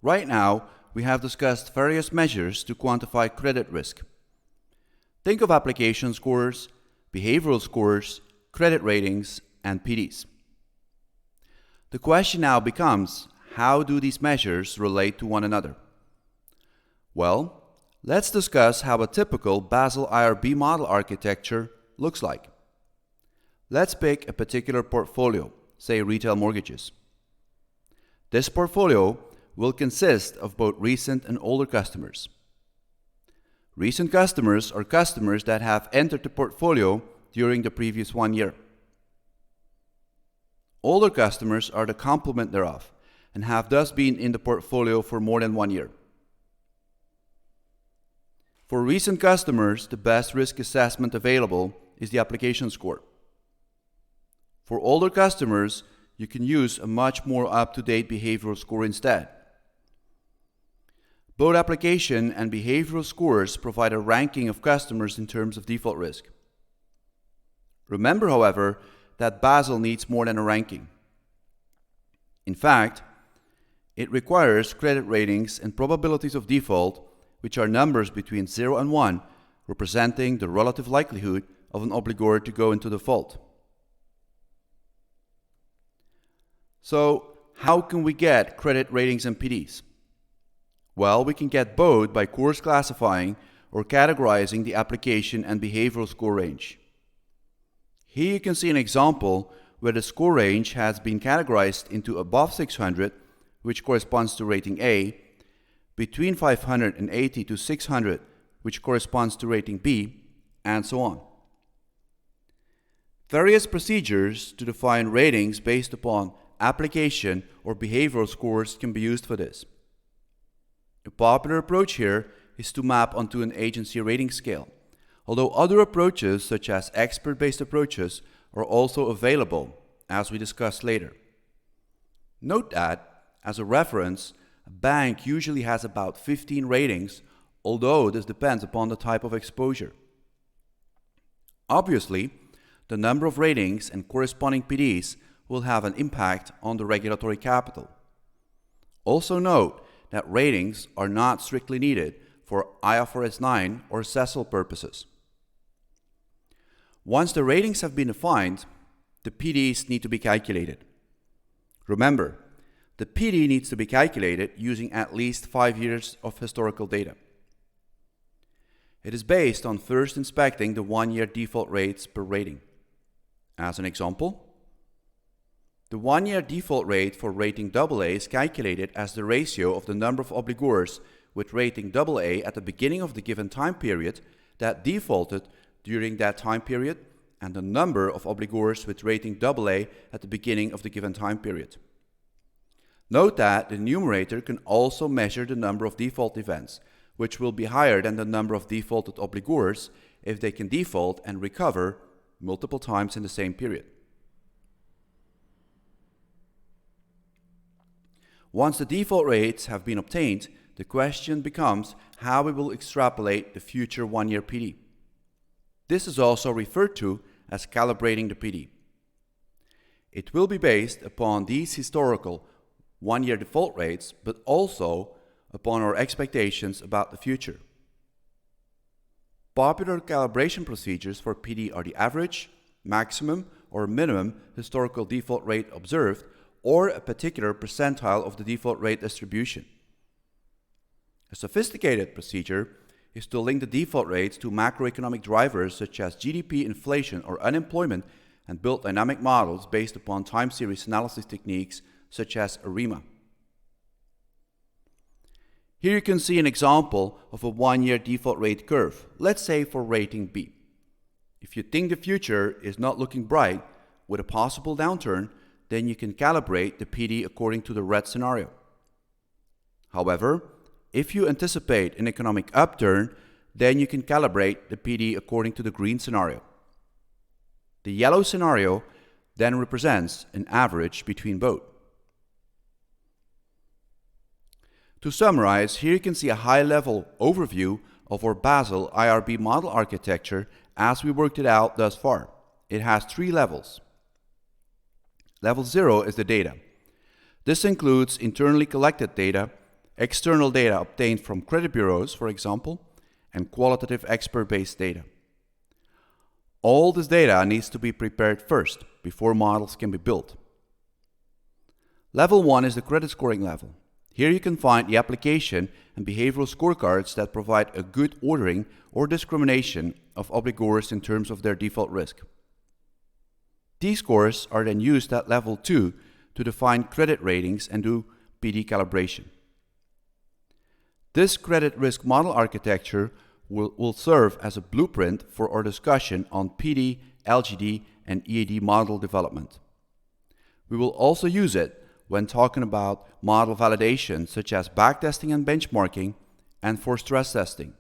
Right now, we have discussed various measures to quantify credit risk. Think of application scores, behavioral scores, credit ratings, and PDs. The question now becomes, how do these measures relate to one another? Well, let's discuss how a typical Basel IRB model architecture looks like. Let's pick a particular portfolio, say retail mortgages. This portfolio will consist of both recent and older customers. Recent customers are customers that have entered the portfolio during the previous 1 year. Older customers are the complement thereof and have thus been in the portfolio for more than 1 year. For recent customers, the best risk assessment available is the application score. For older customers, you can use a much more up-to-date behavioral score instead. Both application and behavioral scores provide a ranking of customers in terms of default risk. Remember, however, that Basel needs more than a ranking. In fact, it requires credit ratings and probabilities of default, which are numbers between 0 and 1, representing the relative likelihood of an obligor to go into default. So, how can we get credit ratings and PDs? Well, we can get both by coarse classifying or categorizing the application and behavioral score range. Here you can see an example where the score range has been categorized into above 600, which corresponds to rating A, between 580 to 600, which corresponds to rating B, and so on. Various procedures to define ratings based upon application or behavioral scores can be used for this. A popular approach here is to map onto an agency rating scale, although other approaches such as expert-based approaches are also available, as we discussed later. Note that, as a reference, a bank usually has about 15 ratings, although this depends upon the type of exposure. Obviously, the number of ratings and corresponding PDs will have an impact on the regulatory capital. Also note that ratings are not strictly needed for IFRS 9 or CECL purposes. Once the ratings have been defined, the PDs need to be calculated. Remember, the PD needs to be calculated using at least 5 years of historical data. It is based on first inspecting the 1-year default rates per rating. As an example, the 1-year default rate for rating AA is calculated as the ratio of the number of obligors with rating AA at the beginning of the given time period that defaulted during that time period and the number of obligors with rating AA at the beginning of the given time period. Note that the numerator can also measure the number of default events, which will be higher than the number of defaulted obligors if they can default and recover multiple times in the same period. Once the default rates have been obtained, the question becomes how we will extrapolate the future 1-year PD. This is also referred to as calibrating the PD. It will be based upon these historical 1-year default rates, but also upon our expectations about the future. Popular calibration procedures for PD are the average, maximum, or minimum historical default rate observed, or a particular percentile of the default rate distribution. A sophisticated procedure is to link the default rates to macroeconomic drivers such as GDP, inflation, or unemployment and build dynamic models based upon time series analysis techniques such as ARIMA. Here you can see an example of a 1-year default rate curve, let's say for rating B. If you think the future is not looking bright with a possible downturn, then you can calibrate the PD according to the red scenario. However, if you anticipate an economic upturn, then you can calibrate the PD according to the green scenario. The yellow scenario then represents an average between both. To summarize, here you can see a high-level overview of our Basel IRB model architecture as we worked it out thus far. It has 3 levels. Level 0 is the data. This includes internally collected data, external data obtained from credit bureaus, for example, and qualitative expert-based data. All this data needs to be prepared first before models can be built. Level 1 is the credit scoring level. Here you can find the application and behavioral scorecards that provide a good ordering or discrimination of obligors in terms of their default risk. These scores are then used at level 2 to define credit ratings and do PD calibration. This credit risk model architecture will serve as a blueprint for our discussion on PD, LGD, and EAD model development. We will also use it when talking about model validation, such as backtesting and benchmarking, and for stress testing.